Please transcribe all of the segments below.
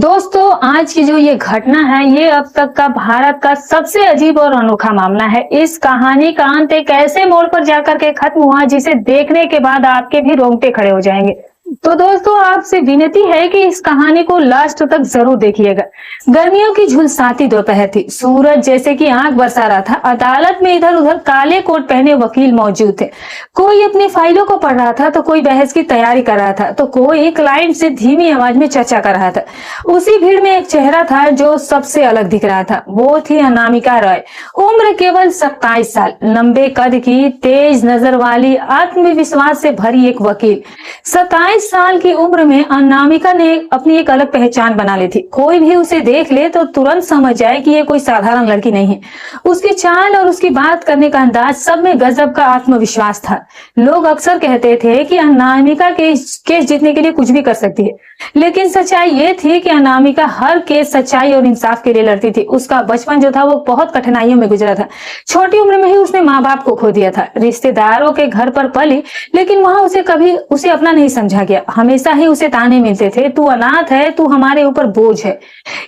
दोस्तों, आज की जो ये घटना है, ये अब तक का भारत का सबसे अजीब और अनोखा मामला है। इस कहानी का अंत एक ऐसे मोड़ पर जाकर के खत्म हुआ जिसे देखने के बाद आपके भी रोंगटे खड़े हो जाएंगे। तो दोस्तों, आपसे विनती है कि इस कहानी को लास्ट तक जरूर देखिएगा। गर्मियों की झुलसाती दोपहर थी। सूरज जैसे कि आंख बरसा रहा था। अदालत में इधर उधर काले कोट पहने वकील मौजूद थे। कोई अपनी फाइलों को पढ़ रहा था, तो कोई बहस की तैयारी कर रहा था, तो कोई क्लाइंट से धीमी आवाज में चर्चा कर रहा था। उसी भीड़ में एक चेहरा था जो सबसे अलग दिख रहा था। वो थी अनामिका रॉय। उम्र केवल 27 साल, लंबे कद की, तेज नजर वाली, आत्मविश्वास से भरी एक वकील। 27 साल की उम्र में अनामिका ने अपनी एक अलग पहचान बना ली थी। कोई भी उसे देख ले तो तुरंत समझ जाए कि ये कोई साधारण लड़की नहीं है। उसकी चाल और उसकी बात करने का अंदाज सब में गजब का आत्मविश्वास था। लोग अक्सर कहते थे कि अनामिका केस जीतने के लिए कुछ भी कर सकती है, लेकिन सच्चाई ये थी कि अनामिका हर केस सच्चाई और इंसाफ के लिए लड़ती थी। उसका बचपन जो था वो बहुत कठिनाइयों में गुजरा था। छोटी उम्र में ही उसने माँ बाप को खो दिया था। रिश्तेदारों के घर पर पली, लेकिन वहां उसे अपना नहीं समझा गया। हमेशा ही उसे ताने मिलते थे, तू अनाथ है, तू हमारे ऊपर बोझ है।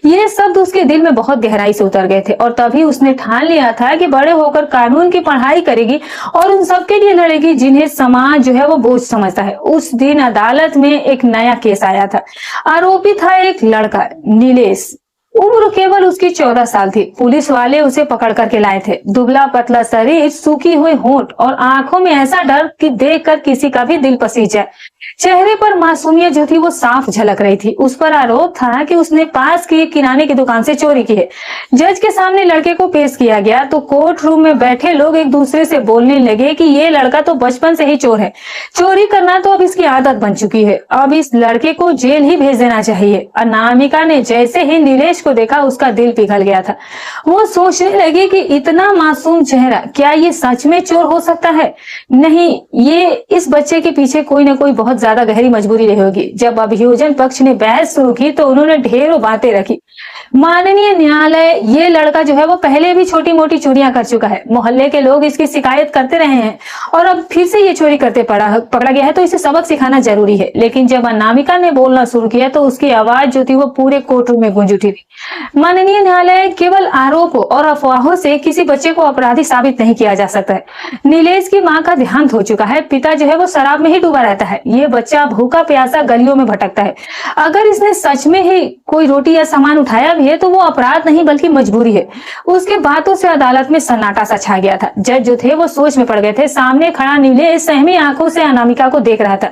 ये शब्द उसके दिल में बहुत गहराई से उतर गए थे और तभी उसने ठान लिया था कि बड़े होकर कानून की पढ़ाई करेगी और उन सबके लिए लड़ेगी जिन्हें समाज जो है वो बोझ समझता है। उस दिन अदालत में एक नया केस आया था। आरोपी था एक लड़का, नीलेश। उम्र केवल उसकी 14 साल थी। पुलिस वाले उसे पकड़ करके लाए थे। दुबला पतला शरीर, सूखी हुई होंठ और आंखों में ऐसा डर कि देखकर किसी का भी दिल पसीज जाए। चेहरे पर मासूमियत जो थी वो साफ झलक रही थी। उस पर आरोप था कि उसने पास की किराने की दुकान से चोरी की है। जज के सामने लड़के को पेश किया गया तो कोर्ट रूम में बैठे लोग एक दूसरे से बोलने लगे कि ये लड़का तो बचपन से ही चोर है। चोरी करना तो अब इसकी आदत बन चुकी है। अब इस लड़के को जेल ही भेज देना चाहिए। अनामिका ने जैसे ही नीलेश को देखा, उसका दिल पिघल गया था। वो सोचने लगी कि इतना मासूम चेहरा, क्या ये सच में चोर हो सकता है? नहीं, ये इस बच्चे के पीछे कोई ना कोई बहुत ज्यादा गहरी मजबूरी रही होगी। जब अभियोजन पक्ष ने बहस शुरू की तो उन्होंने ढेरों बातें रखी। माननीय न्यायालय, ये लड़का जो है वो पहले भी छोटी मोटी चोरियां कर चुका है। मोहल्ले के लोग इसकी शिकायत करते रहे हैं और अब फिर से ये चोरी करते पकड़ा गया है, तो इसे सबक सिखाना जरूरी है। लेकिन जब अनामिका ने बोलना शुरू किया तो उसकी आवाज जो थी वो पूरे कोर्ट रूम में गूंज उठी थी। माननीय न्यायालय, केवल आरोपों और अफवाहों से किसी बच्चे को अपराधी साबित नहीं किया जा सकता है। नीलेश की माँ का देहांत हो चुका है। पिता जो है वो शराब में ही डूबा रहता है। ये बच्चा भूखा प्यासा गलियों में भटकता है। अगर इसने सच में ही कोई रोटी या सामान उठाया भी है तो वो अपराध नहीं बल्कि मजबूरी है। उसके बातों से अदालत में सन्नाटा सा छा गया था। जज जो थे वो सोच में पड़ गए थे। सामने खड़ा नीलेश सहमी आंखों से अनामिका को देख रहा था।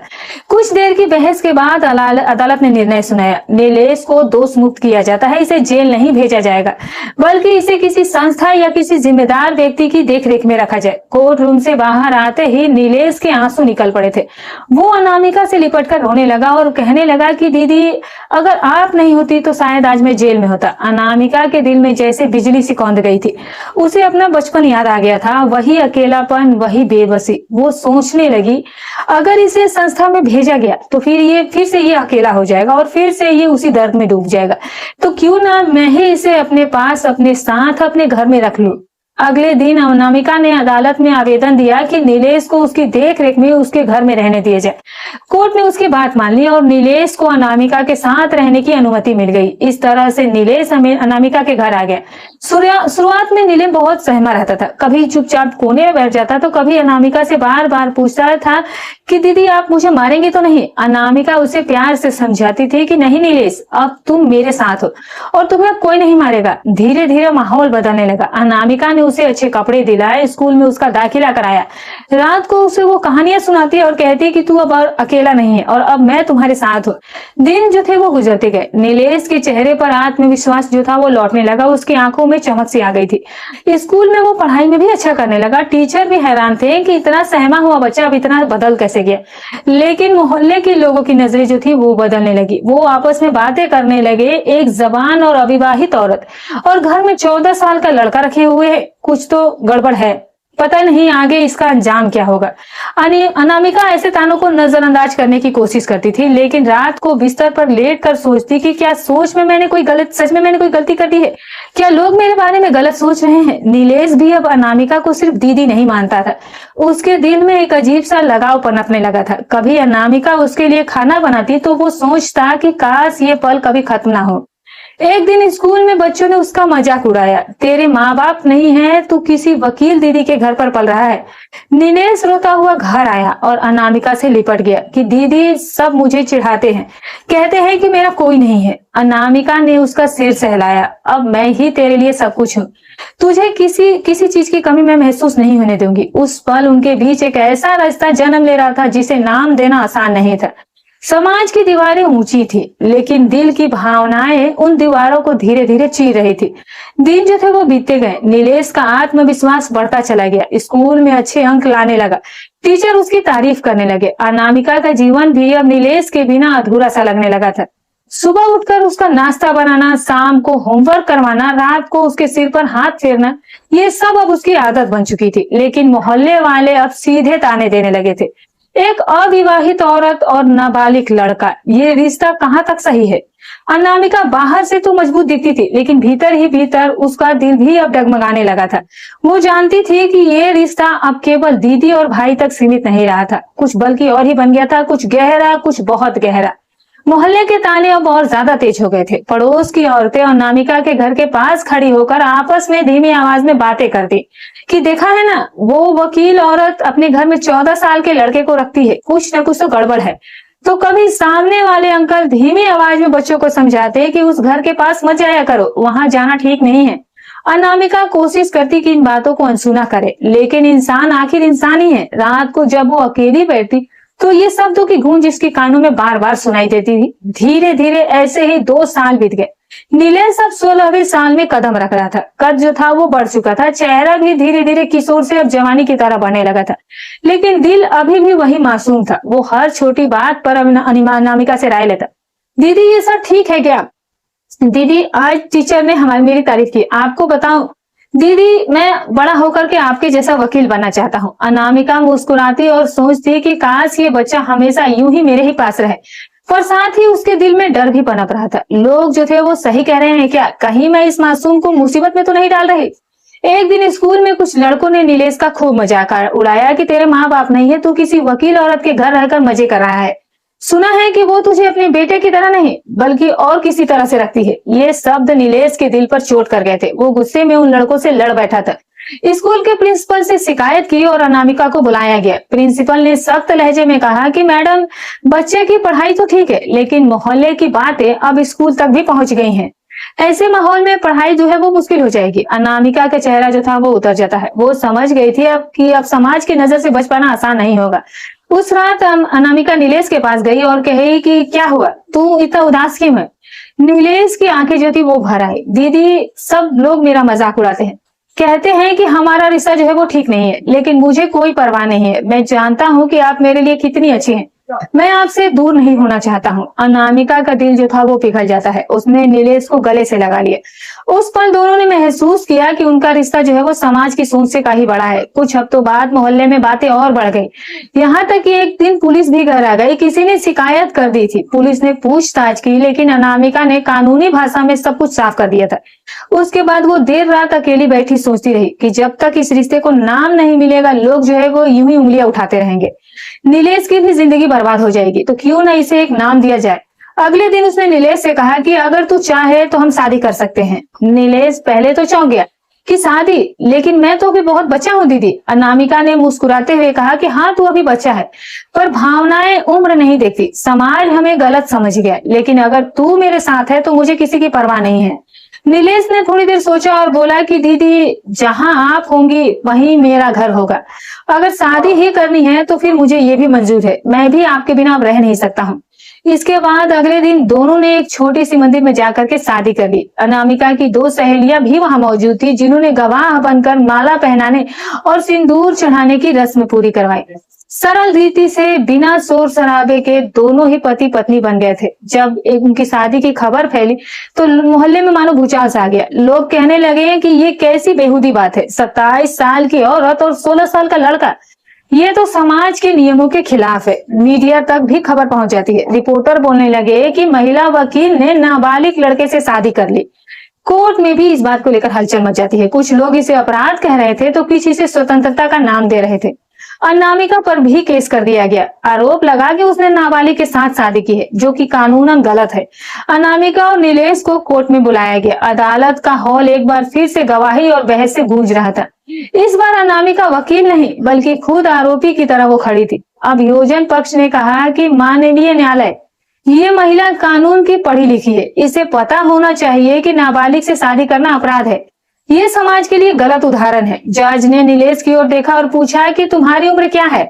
कुछ देर की बहस के बाद अदालत ने निर्णय सुनाया। नीलेश को दोष मुक्त किया जाता है। इसे जेल नहीं भेजा जाएगा, बल्कि इसे किसी संस्था या किसी जिम्मेदार व्यक्ति की देखरेख में रखा जाए। कोर्ट रूम से बाहर आते ही नीलेश के आंसू निकल पड़े थे। वो अनामिका से लिपटकर रोने लगा और कहने लगा कि दीदी, अगर आप नहीं होती तो शायद आज मैं जेल में होता। अनामिका के दिल में जैसे बिजली सी कौंध गई थी। उसे अपना बचपन याद आ गया था, वही अकेलापन, वही बेबसी। वो सोचने लगी, अगर इसे संस्था में भेजा गया तो फिर से ये अकेला हो जाएगा और फिर से ये उसी दर्द में डूब जाएगा। तो क्यों ना मैं ही इसे अपने पास, अपने साथ, अपने घर में रख लूं। अगले दिन अनामिका ने अदालत में आवेदन दिया कि नीलेश को उसकी देखरेख में उसके घर में रहने दिया जाए। कोर्ट ने उसकी बात मान ली और नीलेश को अनामिका के साथ रहने की अनुमति मिल गई। इस तरह से नीलेश अनामिका के घर आ गया। शुरुआत में नीलेश बहुत सहमा रहता था। कभी चुपचाप कोने में बैठ जाता तो कभी अनामिका से बार बार पूछता था कि दीदी, आप मुझे मारेंगे तो नहीं। अनामिका उसे प्यार से समझाती थी कि नहीं नीलेश, अब तुम मेरे साथ हो और तुम्हें अब कोई नहीं मारेगा। धीरे धीरे माहौल बदलने लगा। अनामिका ने उसे अच्छे कपड़े दिलाए, स्कूल में उसका दाखिला कराया। रात को उसे वो कहानियां सुनाती और कहती कि तू अब अकेला नहीं है और अब मैं तुम्हारे साथ हूँ। दिन जो थे वो गुजरते गए। नीलेश के चेहरे पर आत्मविश्वास जो था वो लौटने लगा। उसकी आंखों में चमक सी आ गई थी। स्कूल में वो पढ़ाई में भी अच्छा करने लगा। टीचर भी हैरान थे कि इतना सहमा हुआ बच्चा अब इतना बदल कैसे गया। लेकिन मोहल्ले के लोगों की नजरें जो थी वो बदलने लगी। वो आपस में बातें करने लगे, एक जवान और अविवाहित औरत और घर में 14 साल का लड़का रखे हुए है, कुछ तो गड़बड़ है। पता नहीं आगे इसका अंजाम क्या होगा। अनामिका ऐसे तानों को नजरअंदाज करने की कोशिश करती थी, लेकिन रात को बिस्तर पर लेटकर सोचती कि क्या सच में मैंने कोई गलती कर दी है? क्या लोग मेरे बारे में गलत सोच रहे हैं? नीलेश भी अब अनामिका को सिर्फ दीदी नहीं मानता था। उसके दिल में एक अजीब सा लगाव पनपने लगा था। कभी अनामिका उसके लिए खाना बनाती तो वो सोचता कि काश ये पल कभी खत्म ना हो। एक दिन स्कूल में बच्चों ने उसका मजाक उड़ाया, तेरे माँ बाप नहीं है, तू किसी वकील दीदी के घर पर पल रहा है। नीलेश रोता हुआ घर आया और अनामिका से लिपट गया कि दीदी सब मुझे चिढ़ाते हैं, कहते हैं कि मेरा कोई नहीं है। अनामिका ने उसका सिर सहलाया, अब मैं ही तेरे लिए सब कुछ हूँ, तुझे किसी किसी चीज की कमी मैं महसूस नहीं होने दूंगी। उस पल उनके बीच एक ऐसा रास्ता जन्म ले रहा था जिसे नाम देना आसान नहीं था। समाज की दीवारें ऊंची थी, लेकिन दिल की भावनाएं उन दीवारों को धीरे धीरे चीर रही थी। दिन जो थे वो बीतते गए। नीलेश का आत्मविश्वास बढ़ता चला गया, स्कूल में अच्छे अंक लाने लगा, टीचर उसकी तारीफ करने लगे। अनामिका का जीवन भी अब नीलेश के बिना अधूरा सा लगने लगा था। सुबह उठकर उसका नाश्ता बनाना, शाम को होमवर्क करवाना, रात को उसके सिर पर हाथ फेरना, ये सब अब उसकी आदत बन चुकी थी। लेकिन मोहल्ले वाले अब सीधे ताने देने लगे थे, एक अविवाहित औरत और नाबालिग लड़का, ये रिश्ता कहाँ तक सही है। अनामिका बाहर से तो मजबूत दिखती थी, लेकिन भीतर ही भीतर उसका दिल भी अब डगमगाने लगा था। वो जानती थी कि ये रिश्ता अब केवल दीदी और भाई तक सीमित नहीं रहा था, कुछ बल्कि और ही बन गया था, कुछ गहरा, कुछ बहुत गहरा। मोहल्ले के ताने अब और ज्यादा तेज हो गए थे। पड़ोस की औरतें अनामिका के घर के पास खड़ी होकर आपस में धीमी आवाज में बातें करती कि देखा है ना, वो वकील औरत अपने घर में 14 साल के लड़के को रखती है, कुछ न कुछ तो गड़बड़ है। तो कभी सामने वाले अंकल धीमी आवाज में बच्चों को समझाते कि उस घर के पास मत जाया करो, वहां जाना ठीक नहीं है। अनामिका कोशिश करती कि इन बातों को अनसुना करे, लेकिन इंसान आखिर इंसान ही है। रात को जब वो अकेली बैठती तो ये शब्दों की गूंज इसके कानों में बार बार सुनाई देती थी। धीरे धीरे ऐसे ही 2 साल बीत गए। नीलेश अब 16वें साल में कदम रख रहा था, कद जो था वो बढ़ चुका था, चेहरा भी धीरे धीरे किशोर से अब जवानी की तरह बढ़ने लगा था, लेकिन दिल अभी भी वही मासूम था। वो हर छोटी बात पर अनामिका से राय लेता, दीदी ये सब ठीक है क्या? दीदी आज टीचर ने मेरी तारीफ की, आपको बताऊं दीदी मैं बड़ा होकर के आपके जैसा वकील बनना चाहता हूँ। अनामिका मुस्कुराती और सोचती कि काश ये बच्चा हमेशा यूं ही मेरे ही पास रहे, पर साथ ही उसके दिल में डर भी पनप रहा था। लोग जो थे वो सही कह रहे हैं क्या? कहीं मैं इस मासूम को मुसीबत में तो नहीं डाल रही? एक दिन स्कूल में कुछ लड़कों ने नीलेश का खूब मजाक उड़ाया कि तेरे माँ बाप नहीं है, तू किसी वकील औरत के घर रहकर मजे कर रहा है। सुना है कि वो तुझे अपने बेटे की तरह नहीं बल्कि और किसी तरह से रखती है। ये शब्द नीलेश के दिल पर चोट कर गए थे। वो गुस्से में उन लड़कों से लड़ बैठा था। स्कूल के प्रिंसिपल से शिकायत की और अनामिका को बुलाया गया। प्रिंसिपल ने सख्त लहजे में कहा कि मैडम, बच्चे की पढ़ाई तो ठीक है, लेकिन मोहल्ले की बातें अब स्कूल तक भी पहुंच गई हैं। ऐसे माहौल में पढ़ाई जो है वो मुश्किल हो जाएगी। अनामिका का चेहरा जो था वो उतर जाता है। वो समझ गई थी अब समाज की नजर से बच पाना आसान नहीं होगा। उस रात अनामिका नीलेश के पास गई और कही कि क्या हुआ, तू इतना उदास क्यों है? नीलेश की आंखें जो थी वो भर आई। दीदी सब लोग मेरा मजाक उड़ाते हैं, कहते हैं कि हमारा रिश्ता जो है वो ठीक नहीं है, लेकिन मुझे कोई परवाह नहीं है। मैं जानता हूँ कि आप मेरे लिए कितनी अच्छी हैं। मैं आपसे दूर नहीं होना चाहता हूँ। अनामिका का दिल जो था वो पिघल जाता है। उसने नीलेश को गले से लगा लिया। उस पल दोनों ने महसूस किया कि उनका रिश्ता जो है वो समाज की सोच से कहीं बड़ा है। कुछ हफ्तों बाद मोहल्ले में बातें और बढ़ गई, यहाँ तक कि एक दिन पुलिस भी घर आ गई। किसी ने शिकायत कर दी थी। पुलिस ने पूछताछ की, लेकिन अनामिका ने कानूनी भाषा में सब कुछ साफ कर दिया था। उसके बाद वो देर रात अकेली बैठी सोचती रही कि जब तक इस रिश्ते को नाम नहीं मिलेगा, लोग जो है वो यूं ही उंगलियां उठाते रहेंगे। नीलेश की भी जिंदगी बर्बाद हो जाएगी, तो क्यों ना इसे एक नाम दिया जाए। अगले दिन उसने नीलेश से कहा कि अगर तू चाहे तो हम शादी कर सकते हैं। नीलेश पहले तो चौंक गया कि शादी, लेकिन मैं तो अभी बहुत बच्चा हूँ दीदी। अनामिका ने मुस्कुराते हुए कहा कि हाँ तू अभी बच्चा है, पर भावनाएं उम्र नहीं देखती। समाज हमें गलत समझ गया, लेकिन अगर तू मेरे साथ है तो मुझे किसी की परवाह नहीं है। नीलेश ने थोड़ी देर सोचा और बोला कि दीदी जहां आप होंगी वहीं मेरा घर होगा। अगर शादी ही करनी है तो फिर मुझे ये भी मंजूर है, मैं भी आपके बिना अब रह नहीं सकता हूँ। इसके बाद अगले दिन दोनों ने एक छोटी सी मंदिर में जाकर के शादी कर ली। अनामिका की 2 सहेलियां भी वहां मौजूद थी, जिन्होंने गवाह बनकर माला पहनाने और सिंदूर चढ़ाने की रस्म पूरी करवाई। सरल रीति से बिना शोर शराबे के दोनों ही पति पत्नी बन गए थे। जब उनकी शादी की खबर फैली तो मोहल्ले में मानो भूचाल सा आ गया। लोग कहने लगे कि ये कैसी बेहूदी बात है, 27 साल की औरत और 16 साल का लड़का, ये तो समाज के नियमों के खिलाफ है। मीडिया तक भी खबर पहुंच जाती है। रिपोर्टर बोलने लगे कि महिला वकील ने नाबालिग लड़के से शादी कर ली। कोर्ट में भी इस बात को लेकर हलचल मच जाती है। कुछ लोग इसे अपराध कह रहे थे तो कुछ इसे स्वतंत्रता का नाम दे रहे थे। अनामिका पर भी केस कर दिया गया। आरोप लगा कि उसने नाबालिग के साथ शादी की है, जो कि कानूनन गलत है। अनामिका और नीलेश को कोर्ट में बुलाया गया। अदालत का हॉल एक बार फिर से गवाही और बहस से गूंज रहा था। इस बार अनामिका वकील नहीं, बल्कि खुद आरोपी की तरह वो खड़ी थी। अभियोजन पक्ष ने कहा कि माननीय न्यायालय, ये महिला कानून की पढ़ी लिखी है, इसे पता होना चाहिए कि नाबालिग से शादी करना अपराध है। ये समाज के लिए गलत उदाहरण है। जज ने नीलेश की ओर देखा और पूछा कि तुम्हारी उम्र क्या है।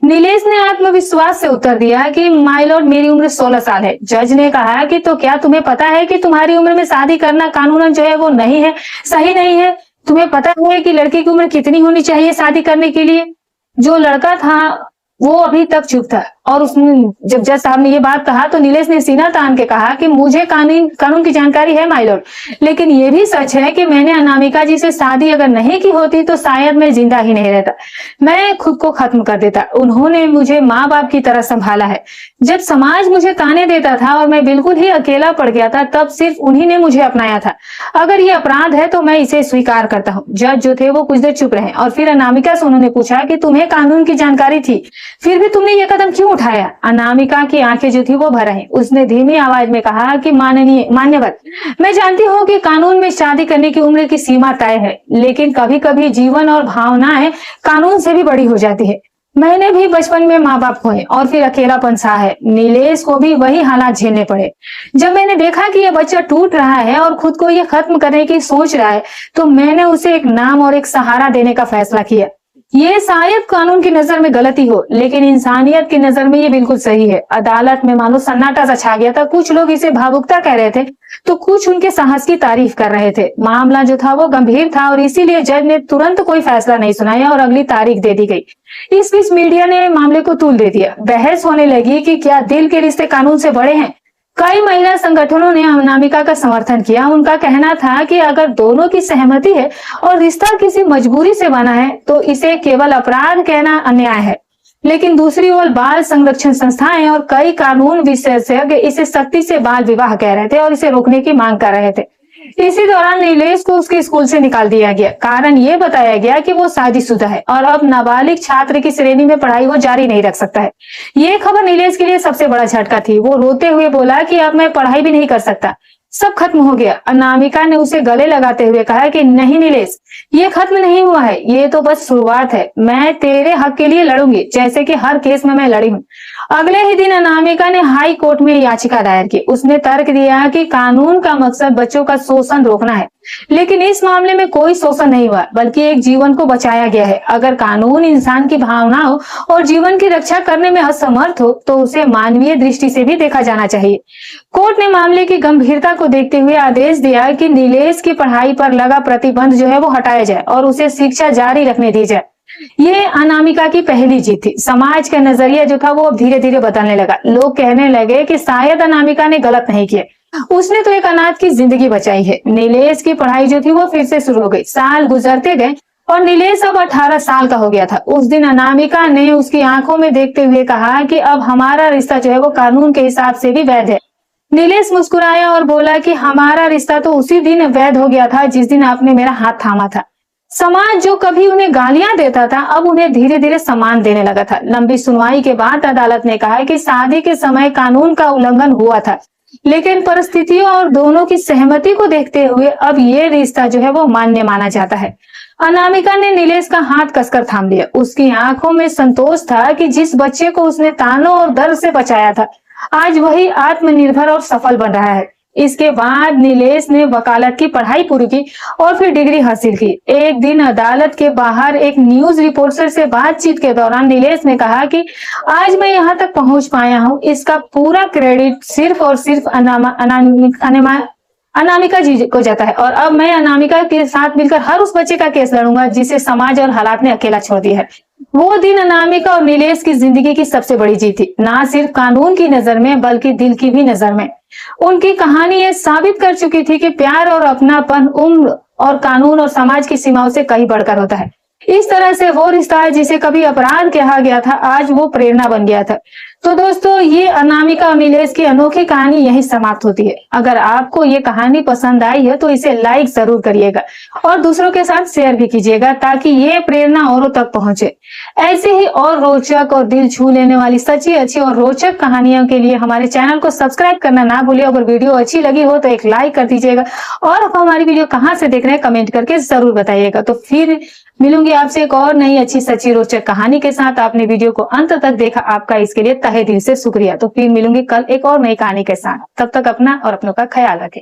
नीलेश ने आत्मविश्वास से उत्तर दिया कि माय लॉर्ड, मेरी उम्र 16 साल है। जज ने कहा कि तो क्या तुम्हें पता है कि तुम्हारी उम्र में शादी करना कानूनन जो है वो नहीं है, सही नहीं है। तुम्हें पता है कि लड़की की उम्र कितनी होनी चाहिए शादी करने के लिए। जो लड़का था वो अभी तक चुप था और उसने जब जज साहब ने ये बात कहा तो नीलेश ने सीना तान के कहा कि मुझे कानून की जानकारी है माय लॉर्ड, लेकिन ये भी सच है कि मैंने अनामिका जी से शादी अगर नहीं की होती तो शायद मैं जिंदा ही नहीं रहता, मैं खुद को खत्म कर देता। उन्होंने मुझे माँ बाप की तरह संभाला है। जब समाज मुझे ताने देता था और मैं बिल्कुल ही अकेला पड़ गया था, तब सिर्फ उन्हीं ने मुझे अपनाया था। अगर ये अपराध है तो मैं इसे स्वीकार करता हूँ। जज जो थे वो कुछ देर चुप रहे और फिर अनामिका से उन्होंने पूछा कि तुम्हें कानून की जानकारी थी, फिर भी तुमने ये कदम क्यों उठाया। अनामिका की आंखें जो थी वो भर आई। उसने धीमी आवाज में कहा कि मान्यवर, मैं जानती हूँ कि कानून में शादी करने की उम्र की सीमा तय है, लेकिन कभी कभी जीवन और भावनाएं कानून से भी बड़ी हो जाती है। मैंने भी बचपन में माँ बाप खोए और फिर अकेलापन सहा है। नीलेश को भी वही हालात झेलने पड़े। जब मैंने देखा कि ये बच्चा टूट रहा है और खुद को ये खत्म करने की सोच रहा है, तो मैंने उसे एक नाम और एक सहारा देने का फैसला किया। ये शायद कानून की नजर में गलती हो, लेकिन इंसानियत की नजर में ये बिल्कुल सही है। अदालत में मानो सन्नाटा सा छा गया था। कुछ लोग इसे भावुकता कह रहे थे तो कुछ उनके साहस की तारीफ कर रहे थे। मामला जो था वो गंभीर था और इसीलिए जज ने तुरंत कोई फैसला नहीं सुनाया और अगली तारीख दे दी गई। इस बीच मीडिया ने मामले को तूल दे दिया। बहस होने लगी कि क्या दिल के रिश्ते कानून से बड़े हैं। कई महिला संगठनों ने अनामिका का समर्थन किया। उनका कहना था कि अगर दोनों की सहमति है और रिश्ता किसी मजबूरी से बना है तो इसे केवल अपराध कहना अन्याय है। लेकिन दूसरी ओर बाल संरक्षण संस्थाएं और कई कानून विशेषज्ञ इसे सख्ती से बाल विवाह कह रहे थे और इसे रोकने की मांग कर रहे थे। इसी दौरान नीलेश को उसके स्कूल से निकाल दिया गया। कारण ये बताया गया कि वो शादीशुदा है और अब नाबालिग छात्र की श्रेणी में पढ़ाई वो जारी नहीं रख सकता है। ये खबर नीलेश के लिए सबसे बड़ा झटका थी। वो रोते हुए बोला कि अब मैं पढ़ाई भी नहीं कर सकता, सब खत्म हो गया। अनामिका ने उसे गले लगाते हुए कहा कि नहीं नीलेश, ये खत्म नहीं हुआ है, ये तो बस शुरुआत है। मैं तेरे हक के लिए लड़ूंगी, जैसे कि हर केस में मैं लड़ी हूँ। अगले ही दिन अनामिका ने हाई कोर्ट में याचिका दायर की। उसने तर्क दिया कि कानून का मकसद बच्चों का शोषण रोकना है, लेकिन इस मामले में कोई शोषण नहीं हुआ, बल्कि एक जीवन को बचाया गया है। अगर कानून इंसान की भावनाओं और जीवन की रक्षा करने में असमर्थ हो तो उसे मानवीय दृष्टि से भी देखा जाना चाहिए। कोर्ट ने मामले की गंभीरता को देखते हुए आदेश दिया कि नीलेश की पढ़ाई पर लगा प्रतिबंध जो है वो हटाया जाए और उसे शिक्षा जारी रखने दी जाए। ये अनामिका की पहली जीत थी। समाज का नजरिया जो था वो अब धीरे धीरे बदलने लगा। लोग कहने लगे कि शायद अनामिका ने गलत नहीं किया, उसने तो एक अनाथ की जिंदगी बचाई है। नीलेश की पढ़ाई जो थी वो फिर से शुरू हो गई। साल गुजरते गए और नीलेश अब 18 साल का हो गया था। उस दिन अनामिका ने उसकी आंखों में देखते हुए कहा कि अब हमारा रिश्ता जो है वो कानून के हिसाब से भी वैध है। नीलेश मुस्कुराया और बोला कि हमारा रिश्ता तो उसी दिन वैध हो गया था जिस दिन आपने मेरा हाथ थामा था। समाज जो कभी उन्हें गालियां देता था अब उन्हें धीरे धीरे सम्मान देने लगा था। लंबी सुनवाई के बाद अदालत ने कहा कि शादी के समय कानून का उल्लंघन हुआ था, लेकिन परिस्थितियों और दोनों की सहमति को देखते हुए अब ये रिश्ता जो है वो मान्य माना जाता है। अनामिका ने नीलेश का हाथ कसकर थाम लिया। उसकी आंखों में संतोष था कि जिस बच्चे को उसने तानों और दर्द से बचाया था आज वही आत्मनिर्भर और सफल बन रहा है। इसके बाद नीलेश ने वकालत की पढ़ाई पूरी की और फिर डिग्री हासिल की। एक दिन अदालत के बाहर एक न्यूज रिपोर्टर से बातचीत के दौरान नीलेश ने कहा कि आज मैं यहाँ तक पहुंच पाया हूँ, इसका पूरा क्रेडिट सिर्फ और सिर्फ अनामिका जी को जाता है और अब मैं अनामिका के साथ मिलकर हर उस बच्चे का केस लड़ूंगा जिसे समाज और हालात ने अकेला छोड़ दिया है। वो दिन अनामिका और नीलेश की जिंदगी की सबसे बड़ी जीत थी, ना सिर्फ कानून की नजर में बल्कि दिल की भी नजर में। उनकी कहानी ये साबित कर चुकी थी कि प्यार और अपनापन उम्र और कानून और समाज की सीमाओं से कहीं बढ़कर होता है। इस तरह से वो रिश्ता जिसे कभी अपराध कहा गया था आज वो प्रेरणा बन गया था। तो दोस्तों, ये अनामिका अमिलेश की अनोखी कहानी यही समाप्त होती है। अगर आपको ये कहानी पसंद आई है तो इसे लाइक जरूर करिएगा और दूसरों के साथ शेयर भी कीजिएगा ताकि ये प्रेरणा औरों तक पहुंचे। ऐसे ही और रोचक और दिल छू लेने वाली सच्ची अच्छी और रोचक कहानियों के लिए हमारे चैनल को सब्सक्राइब करना ना भूलिए। अगर वीडियो अच्छी लगी हो तो एक लाइक कर दीजिएगा और आप हमारी वीडियो कहाँ से देख रहे हैं कमेंट करके जरूर बताइएगा। तो फिर मिलूंगी आपसे एक और नई अच्छी सच्ची रोचक कहानी के साथ। आपने वीडियो को अंत तक देखा, आपका इसके लिए तहे दिल से शुक्रिया। तो फिर मिलूंगी कल एक और नई कहानी के साथ। तब तक अपना और अपनों का ख्याल रखें।